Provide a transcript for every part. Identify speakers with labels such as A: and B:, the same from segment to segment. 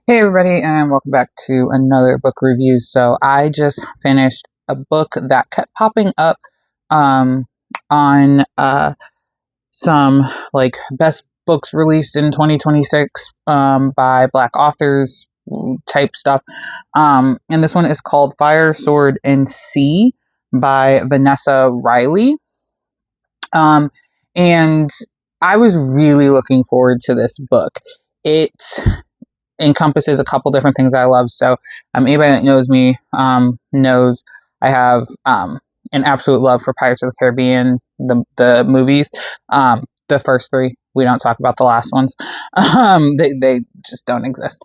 A: Hey everybody, and welcome back to another book review. So I just finished a book that kept popping up um, on some like best books released in 2026 by Black authors type stuff. And this one is called Fire, Sword, and Sea by Vanessa Riley. And I was really looking forward to this book. It encompasses a couple different things I love. So anybody that knows me knows I have an absolute love for Pirates of the Caribbean, the movies. The first three. We don't talk about the last ones. They just don't exist.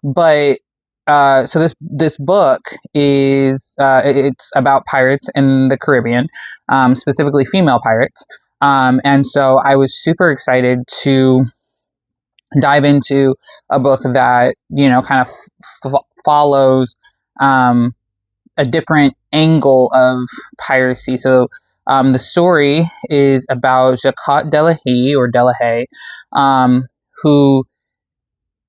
A: But so this book is it's about pirates in the Caribbean, specifically female pirates. And so I was super excited to dive into a book that kind of follows a different angle of piracy. So the story is about Jacques Delahaye, who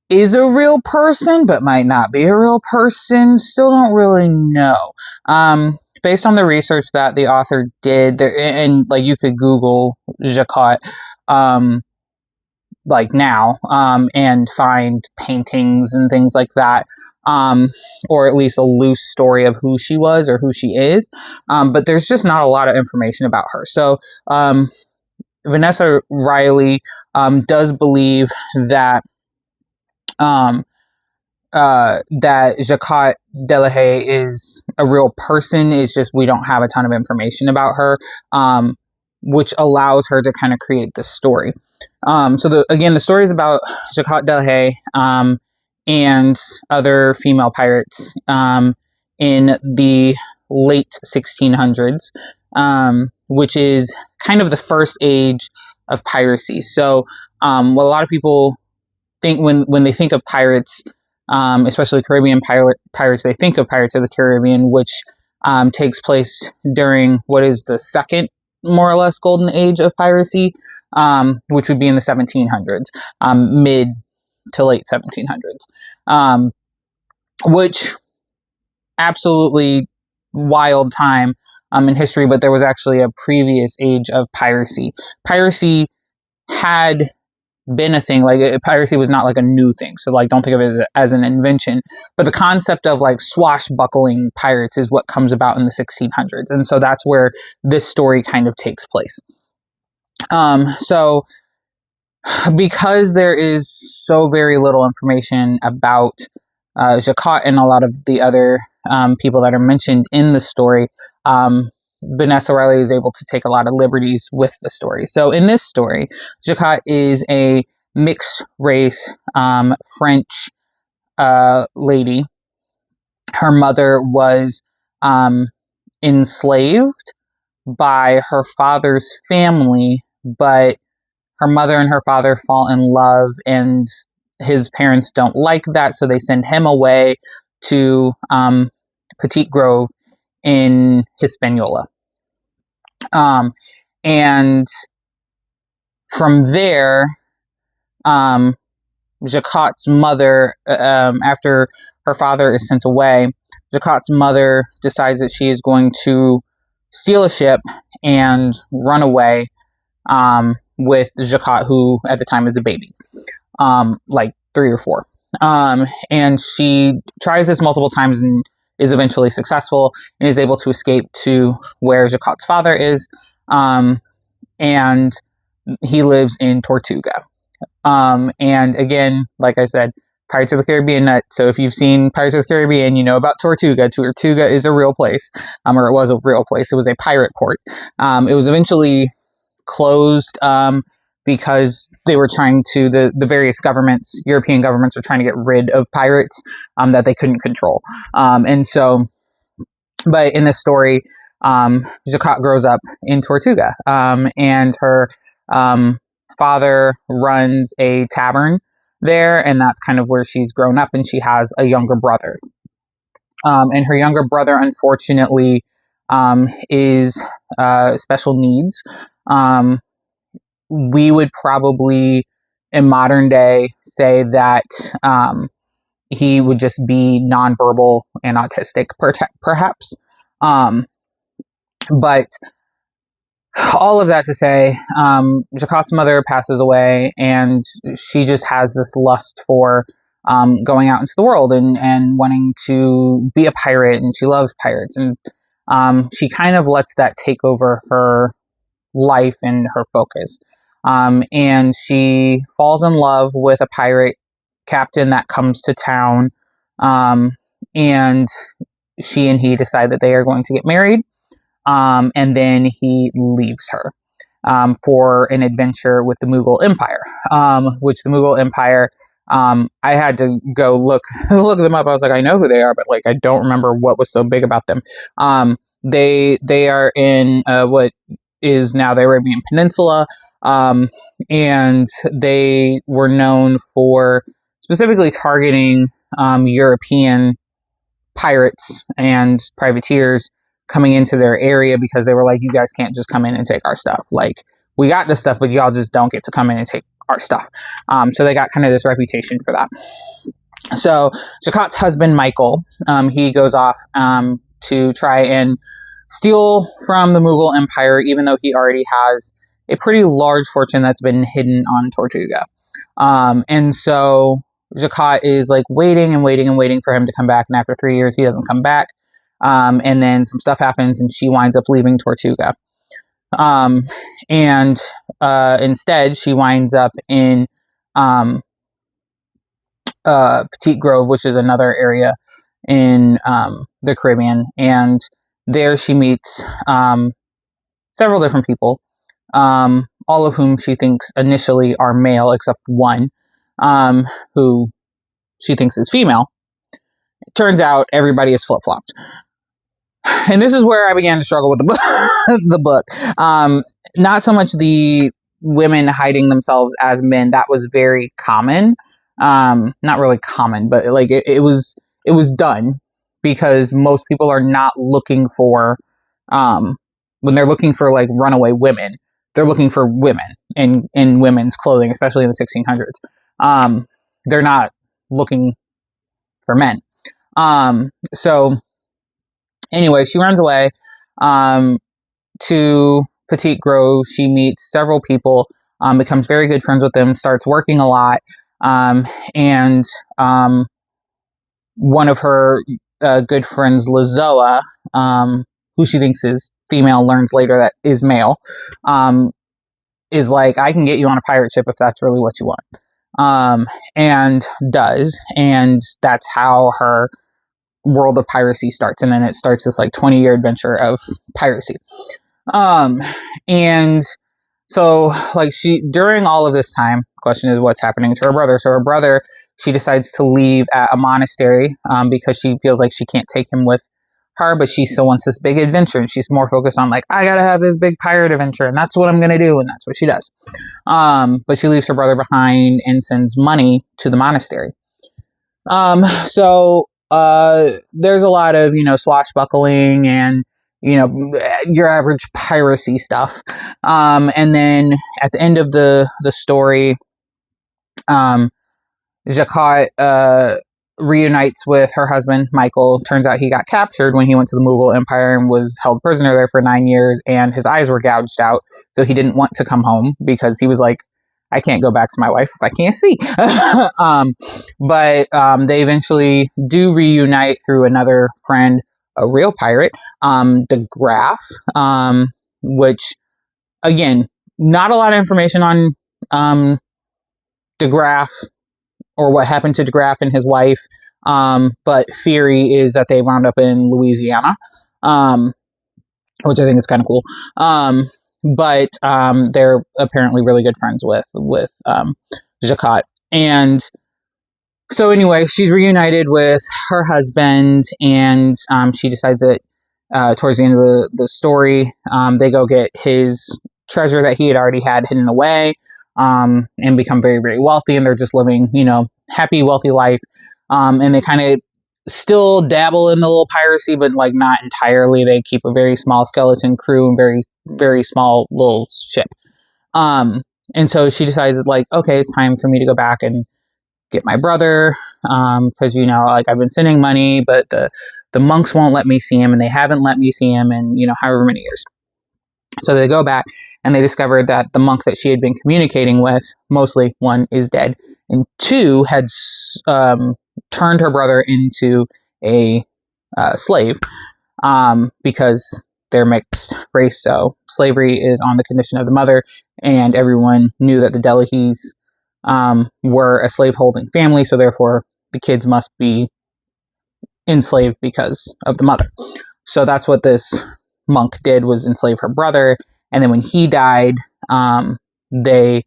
A: is a real person but might not be a real person. Still don't really know. Based on the research that the author did, there, and like you could Google Jacques like now, and find paintings and things like that, or at least a loose story of who she was or who she is. But there's just not a lot of information about her. So Vanessa Riley does believe that that Jacques Delahaye is a real person. It's just we don't have a ton of information about her, which allows her to kind of create this story. So the story is about Jacques Delahaye and other female pirates in the late 1600s, which is kind of the first age of piracy. So what a lot of people think when they think of pirates, especially Caribbean pirates, they think of Pirates of the Caribbean, which takes place during what is the second, more or less, golden age of piracy, which would be in the 1700s, mid to late 1700s, which absolutely wild time in history. But there was actually a previous age of piracy. Piracy had been a thing. Like piracy was not like a new thing, so like don't think of it as an invention, but the concept of like swashbuckling pirates is what comes about in the 1600s, and so that's where this story kind of takes place. So because there is so very little information about Jacques and a lot of the other people that are mentioned in the story, Vanessa Riley is able to take a lot of liberties with the story. So in this story, Jacques is a mixed race French lady. Her mother was enslaved by her father's family, but her mother and her father fall in love, and his parents don't like that, so they send him away to Petit Grove in Hispaniola. And from there, Jacques's mother, after her father is sent away, Jacques's mother decides that she is going to steal a ship and run away with Jacques, who at the time is a baby, like 3 or 4. And she tries this multiple times and is eventually successful and is able to escape to where Jacques's father is. And he lives in Tortuga. And again, like I said, Pirates of the Caribbean nut. So if you've seen Pirates of the Caribbean, you know about Tortuga. Tortuga is a real place, or it was a real place. It was a pirate port. It was eventually closed because they were trying to, the various governments, European governments, were trying to get rid of pirates that they couldn't control. And so, but in this story, Jacques grows up in Tortuga, and her father runs a tavern there, and that's kind of where she's grown up, and she has a younger brother. And her younger brother, unfortunately, is special needs. We would probably in modern day say that he would just be nonverbal and autistic, perhaps. But all of that to say, Jacquot's mother passes away, and she just has this lust for going out into the world and wanting to be a pirate, and she loves pirates. And she kind of lets that take over her life and her focus. And she falls in love with a pirate captain that comes to town, and she and he decide that they are going to get married. And then he leaves her for an adventure with the Mughal Empire, which the Mughal Empire, I had to go look them up. I was like, I know who they are, but like I don't remember what was so big about them. They are in what is now the Arabian Peninsula, and they were known for specifically targeting European pirates and privateers coming into their area, because they were like, you guys can't just come in and take our stuff. Like, we got this stuff, but y'all just don't get to come in and take our stuff. So they got kind of this reputation for that. So Jacquot's husband, Michael, he goes off to try and steal from the Mughal Empire, even though he already has a pretty large fortune that's been hidden on Tortuga. And so Jacquot is like waiting and waiting and waiting for him to come back. And after 3 years, he doesn't come back. And then some stuff happens, and she winds up leaving Tortuga. And instead, she winds up in Petite Grove, which is another area in the Caribbean. And there she meets several different people, all of whom she thinks initially are male, except one, who she thinks is female. It turns out everybody is flip-flopped. And this is where I began to struggle with the book. Not so much the women hiding themselves as men. That was very common. Not really common, but like it was done, because most people are not looking for, when they're looking for like runaway women, they're looking for women in women's clothing, especially in the 1600s. They're not looking for men. So anyway, she runs away to Petite Grove. She meets several people, becomes very good friends with them, starts working a lot. And one of her good friends, Lazoa, who she thinks is female, learns later that is male, is like, I can get you on a pirate ship if that's really what you want. And does. And that's how her world of piracy starts. And then it starts this like 20-year adventure of piracy. And so like during all of this time, the question is what's happening to her brother. So her brother, she decides to leave at a monastery, because she feels like she can't take him with her, but she still wants this big adventure. And she's more focused on like, I gotta have this big pirate adventure, and that's what I'm gonna do. And that's what she does. But she leaves her brother behind and sends money to the monastery. So there's a lot of, swashbuckling and, your average piracy stuff. And then at the end of the story, Jacquot reunites with her husband, Michael. Turns out he got captured when he went to the Mughal Empire and was held prisoner there for 9 years, and his eyes were gouged out. So he didn't want to come home, because he was like, I can't go back to my wife if I can't see. But they eventually do reunite through another friend, a real pirate, De Graaf, which, again, not a lot of information on De Graaf or what happened to De Graaf and his wife. But theory is that they wound up in Louisiana, which I think is kind of cool. But they're apparently really good friends with Jacquot. And so anyway, she's reunited with her husband, and she decides that towards the end of the story, they go get his treasure that he had already had hidden away, and become very, very wealthy, and they're just living, happy, wealthy life. And they kind of still dabble in the little piracy, but like not entirely. They keep a very small skeleton crew and very, very small little ship. And so she decides, like, okay, it's time for me to go back and get my brother, because, you know, like, I've been sending money, but the monks won't let me see him, and they haven't let me see him in, you know, however many years. So they go back, and they discover that the monk that she had been communicating with, mostly, one, is dead, and two, had turned her brother into a slave, because they're mixed race. So slavery is on the condition of the mother, and everyone knew that the Delahis were a slave-holding family, so therefore the kids must be enslaved because of the mother. So that's what this monk did, was enslave her brother, and then when he died, they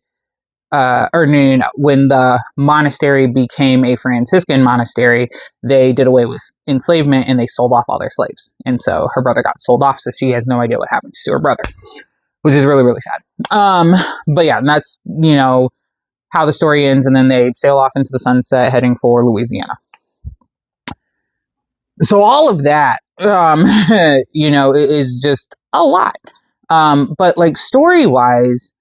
A: when the monastery became a Franciscan monastery, they did away with enslavement and they sold off all their slaves. And so her brother got sold off, so she has no idea what happens to her brother, which is really, really sad. But yeah, and that's, you know, how the story ends, and then they sail off into the sunset heading for Louisiana. So all of that, you know, is just a lot. But like, story-wise,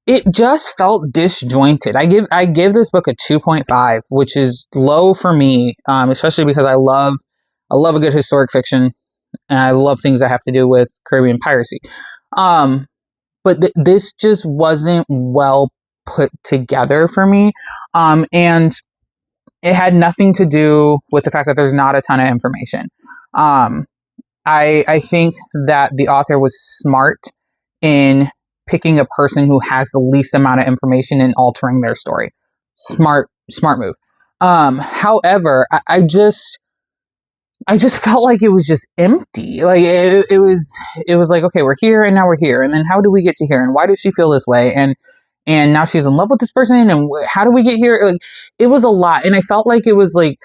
A: it just felt disjointed. I give this book a 2.5, which is low for me, especially because I love a good historic fiction, and I love things that have to do with Caribbean piracy. But this just wasn't well put together for me, and it had nothing to do with the fact that there's not a ton of information. I think that the author was smart in picking a person who has the least amount of information and altering their story. Smart move. However, I just felt like it was just empty. Like, it was like, okay, we're here, and now we're here, and then how do we get to here, and why does she feel this way, and now she's in love with this person, and how do we get here? Like, it was a lot, and I felt like it was like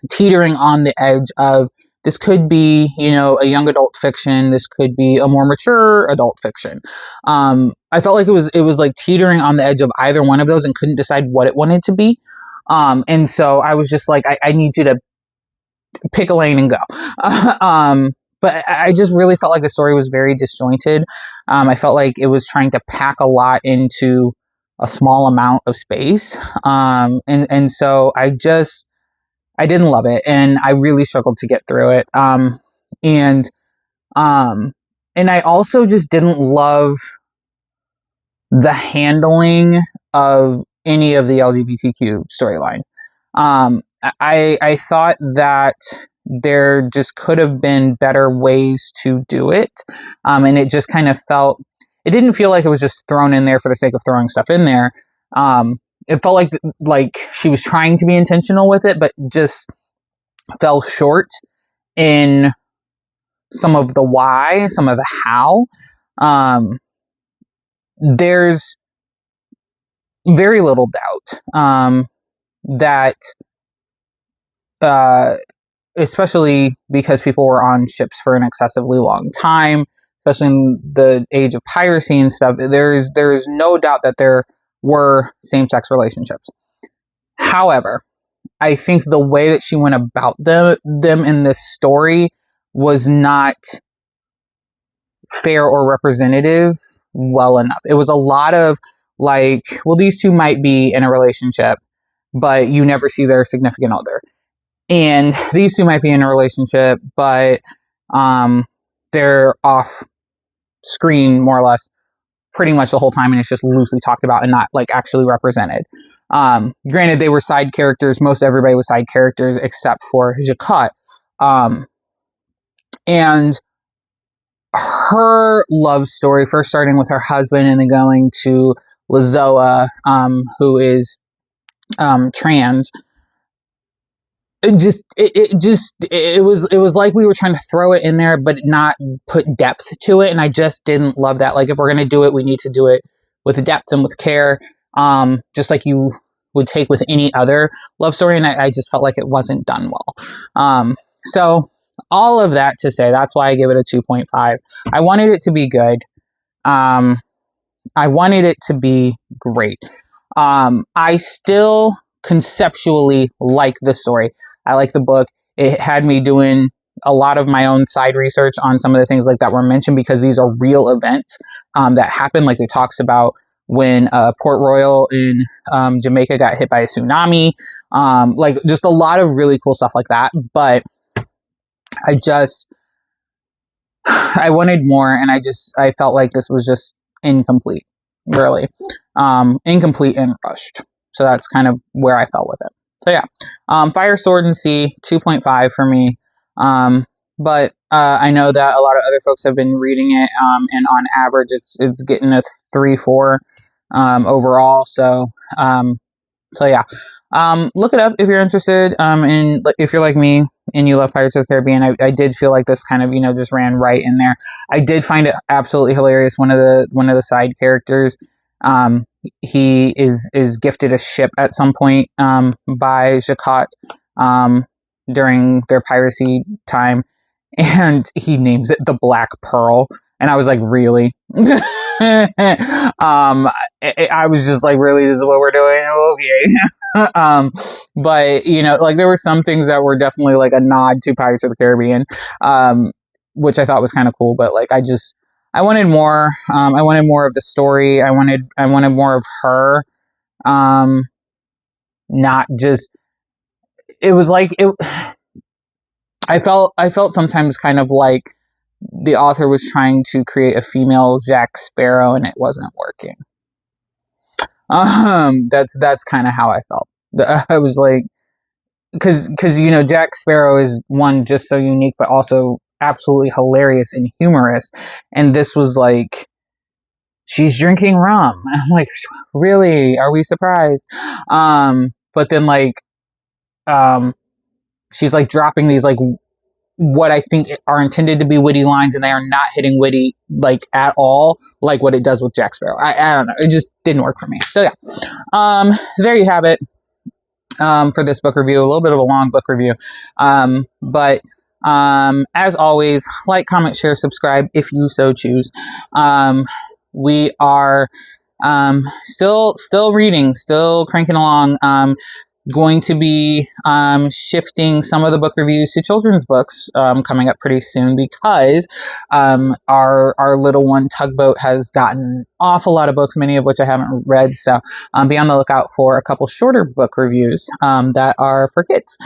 A: teetering on the edge of, this could be, you know, a young adult fiction. This could be a more mature adult fiction. I felt like it was like teetering on the edge of either one of those, and couldn't decide what it wanted to be. And so I was just like, I need you to pick a lane and go. But I just really felt like the story was very disjointed. I felt like it was trying to pack a lot into a small amount of space. And so I didn't love it, and I really struggled to get through it. And I also just didn't love the handling of any of the LGBTQ storyline. I thought that there just could have been better ways to do it. And it just kind of it didn't feel like it was just thrown in there for the sake of throwing stuff in there. It felt like she was trying to be intentional with it, but just fell short in some of the why, some of the how. There's very little doubt that, especially because people were on ships for an excessively long time, especially in the age of piracy and stuff, there's no doubt that there were same-sex relationships. However, I think the way that she went about them in this story was not fair or representative well enough. It was a lot of like, well, these two might be in a relationship, but you never see their significant other. And these two might be in a relationship, but they're off screen more or less pretty much the whole time, and it's just loosely talked about and not like actually represented. Granted, they were side characters. Most everybody was side characters except for Jacquot. And her love story, first starting with her husband and then going to Lazoa, who is trans. It was like we were trying to throw it in there, but not put depth to it. And I just didn't love that. Like, if we're going to do it, we need to do it with depth and with care. Just like you would take with any other love story. And I just felt like it wasn't done well. So all of that to say, that's why I give it a 2.5. I wanted it to be good. I wanted it to be great. I still conceptually like the story. I like the book. It had me doing a lot of my own side research on some of the things like that were mentioned, because these are real events that happen. Like, it talks about when Port Royal in Jamaica got hit by a tsunami. Like just a lot of really cool stuff like that. But I wanted more, and I felt like this was just incomplete, really. Incomplete and rushed. So that's kind of where I felt with it. So yeah, Fire, Sword, and Sea, 2.5 for me. But I know that a lot of other folks have been reading it, and on average, it's getting a 3-4 overall. So yeah, look it up if you're interested. And if you're like me and you love Pirates of the Caribbean, I did feel like this kind of, you know, just ran right in there. I did find it absolutely hilarious. One of the side characters, he is gifted a ship at some point by Jacquot during their piracy time, and he names it the Black Pearl. And I was like, really? I was just like, really, this is what we're doing? Okay. But, you know, like there were some things that were definitely like a nod to Pirates of the Caribbean, which I thought was kind of cool. But like, I wanted more. I wanted more of the story. I wanted more of her. Not just, it was like, I felt sometimes kind of like the author was trying to create a female Jack Sparrow, and it wasn't working. That's kind of how I felt. I was like, because you know, Jack Sparrow is one, just so unique, but also absolutely hilarious and humorous. And this was like, she's drinking rum. And I'm like, really? Are we surprised? But then like, she's like dropping these like what I think are intended to be witty lines, and they are not hitting witty like at all, like what it does with Jack Sparrow. I don't know. It just didn't work for me. So yeah, there you have it. For this book review, a little bit of a long book review. But as always, like, comment, share, subscribe if you so choose. We are still reading, still cranking along. Going to be shifting some of the book reviews to children's books coming up pretty soon, because our little one Tugboat has gotten an awful lot of books, many of which I haven't read. So be on the lookout for a couple shorter book reviews that are for kids.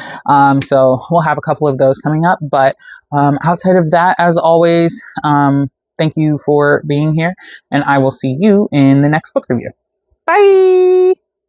A: So we'll have a couple of those coming up. But outside of that, as always, thank you for being here, and I will see you in the next book review. Bye!